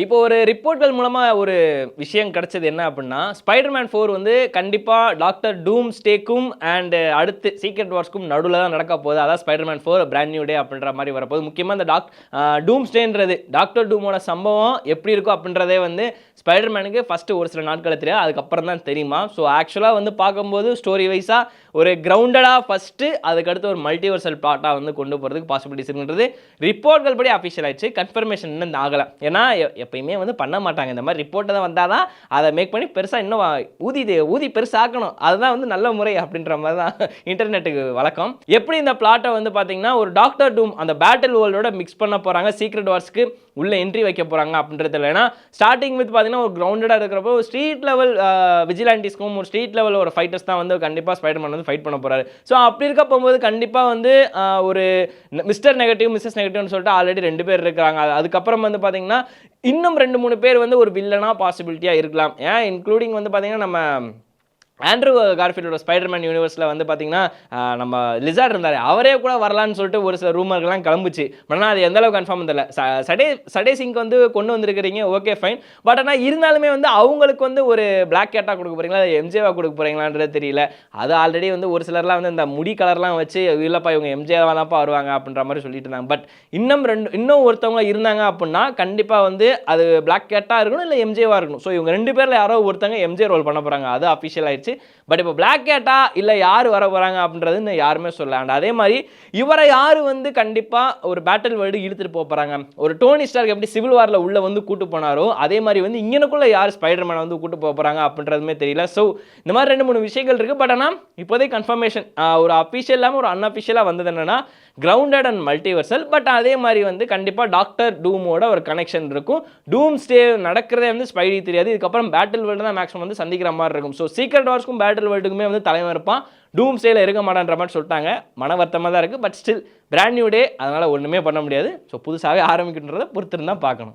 இப்போ ஒரு ரிப்போர்ட்கள் மூலமா ஒரு விஷயம் கிடைச்சது என்ன அப்படின்னா, ஸ்பைடர்மேன் 4 வந்து கண்டிப்பா டாக்டர் டூம்ஸ்டேக்கும் அண்ட் அடுத்து சீக்ரெட் வார்ஸ்க்கும் நடுவுல தான் நடக்க போகுது. அதான் ஸ்பைடர்மேன் 4 பிராண்ட் நியூ டே அப்படின்ற மாரி வரப்போகுது. முக்கியமா இந்த டூம்ஸ்டேன்றது டாக்டர் டூமோட சம்பவம் எப்படி இருக்கும் அப்படின்றதே வந்து ஸ்பைடர்மேனுக்கு ஃபர்ஸ்ட் ஒரு சில நாட்கள் தெரியாது. அதுக்கப்புறம் தான் தெரியுமா. ஸோ ஆக்சுவலாக வந்து பார்க்கும்போது ஸ்டோரி வைஸாக ஒரு கிரவுண்டடாக ஃபஸ்ட்டு அதுக்கடுத்து ஒரு மல்டிவர்சல் பிளாட்டாக வந்து கொண்டு போகிறதுக்கு பாசிபிலிட்டிஸ் இருக்குன்றது ரிப்போர்ட்கள் படி அஃபிஷியல் ஆயிடுச்சு. கன்ஃபர்மேஷன் இன்னும் ஆகலை. ஏன்னா எப்பயுமே வந்து பண்ண மாட்டாங்க. இந்த மாதிரி ரிப்போர்ட்டை தான் வந்தால் தான் அதை மேக் பண்ணி பெருசாக இன்னும் ஊதி பெருசாக்கணும். அதுதான் வந்து நல்ல முறை அப்படின்ற மாதிரி தான் இன்டர்நெட்டுக்கு வழக்கம். எப்படி இந்த பிளாட்டை வந்து பார்த்தீங்கன்னா ஒரு டாக்டர் டூம் அந்த பேட்டில் வேர்ல்டோட மிக்ஸ் பண்ண போகிறாங்க, சீக்ரெட் வார்ஸ்க்கு உள்ள என்ட்ரி வைக்க போகிறாங்க அப்படின்றது இல்லை. ஏன்னா ஸ்டார்டிங் வித் பார்த்தீங்கன்னா ஒரு கிரவுண்டடாக இருக்கிறப்போ ஒரு ஸ்ட்ரீட் லெவல் விஜிலாண்டிஸ்க்கும் ஒரு ஸ்ட்ரீட் லெவல் ஒரு ஃபைட்டர்ஸ் தான் வந்து கண்டிப்பாக ஸ்பைடர்மேன் வந்து ஃபைட் பண்ண போகிறாரு. ஸோ அப்படி இருக்க போகும்போது கண்டிப்பாக வந்து ஒரு மிஸ்டர் நெகட்டிவ் மிஸ்ஸஸ் நெகட்டிவ்னு சொல்லிட்டு ஆல்ரெடி 2 பேர் இருக்கிறாங்க. அதுக்கப்புறம் வந்து பார்த்தீங்கன்னா இன்னும் 2-3 பேர் வந்து ஒரு வில்லனாக பாசிபிலிட்டியாக இருக்கலாம். ஏன் இன்க்ளூடிங் வந்து பார்த்தீங்கன்னா நம்ம ஆண்ட்ரூ கார்ஃபீல்டோட ஸ்பைடர்மேன் யூனிவர்ஸில் வந்து பார்த்தீங்கன்னா நம்ம லிசார்ட் இருந்தார், அவரே கூட வரலான்னு சொல்லிட்டு ஒரு சில ரூமர்கள்லாம் கிளம்புச்சு. ஆனால் அது எந்த அளவுக்கு கன்ஃபார்ம் தெரியல. சடே சிங்க் வந்து கொண்டு வந்திருக்கிறீங்க, ஓகே ஃபைன். பட் ஆனால் இருந்தாலுமே வந்து அவங்களுக்கு வந்து ஒரு பிளாக் கேட்டாக கொடுக்க போகிறீங்களா, எம்ஜேவாக கொடுக்க போகிறீங்களான்றது தெரியல. அது ஆல்ரெடி வந்து ஒரு சிலர்லாம் வந்து இந்த முடி கலர்லாம் வச்சு இல்லைப்பா இவங்க எம்ஜேவாக தான்ப்பா வருவாங்க அப்படின்ற மாதிரி சொல்லிட்டு இருந்தாங்க. பட் இன்னும் ஒருத்தவங்க இருந்தாங்க அப்படின்னா கண்டிப்பாக வந்து அது பிளாக் கேட்டாக இருக்கணும், இல்லை எம்ஜேவாக இருக்கணும். ஸோ இவங்க 2 பேரில் யாரோ ஒருத்தவங்க எம்ஜே ரோல் பண்ண போகிறாங்க. அது அஃபிஷியல் ஆயிடுச்சு. பட் இப்போ பிளாக் கேட்டா இல்லை யார் வர போகிறாங்க அப்படின்றது இன்னும் யாருமே சொல்ல. அண்ட் அதே மாதிரி இவரை யார் வந்து கண்டிப்பாக ஒரு பேட்டில் வேர்ல்டு இழுத்துட்டு போகிறாங்க. ஒரு டோனி ஸ்டார்க் எப்படி சிவில் வாரில் உள்ள வந்து கூட்டு போனாரோ அதே மாதிரி வந்து இங்கனுக்குள்ள யார் ஸ்பைடர்மேனை வந்து கூட்டு போகிறாங்க அப்படின்றதுமே தெரியல. ஸோ இந்த மாதிரி 2-3 விஷயங்கள் இருக்குது. பட் ஆனால் இப்போதைக்கு கன்ஃபர்மேஷன் ஒரு அஃபிஷியல் இல்லாமல் ஒரு அன்அஃபிஷியலாக வந்தது என்னன்னா கிரவுண்டட் அண்ட் மல்டிவர்சல். பட் அதே மாதிரி வந்து கண்டிப்பாக டாக்டர் டூமோட ஒரு கனெக்ஷன் இருக்கும். டூம் ஸ்டே நடக்கிறதே வந்து ஸ்பைடி தெரியாது. இதுக்கப்புறம் பேட்டில் வேர்ல்டு தான் மேக்ஸிமம் வந்து சந்திக்கிற மாதிரி இருக்கும். ஸோ சீக்ரெட் வார்ஸ்க்கும் பேட்டில் வேர்ல்டுக்குமே வந்து தலைவன் இருப்பான். டூம் ஸ்டேல இருக்க மாட்டான்ற மாதிரி சொல்லிட்டாங்க. மன வருத்தமாக தான் இருக்குது. But still brand new day, அதனால் ஒன்றுமே பண்ண முடியாது. ஸோ புதுசாகவே ஆரம்பிக்கின்றதை பொறுத்திருந்தான் பார்க்கணும்.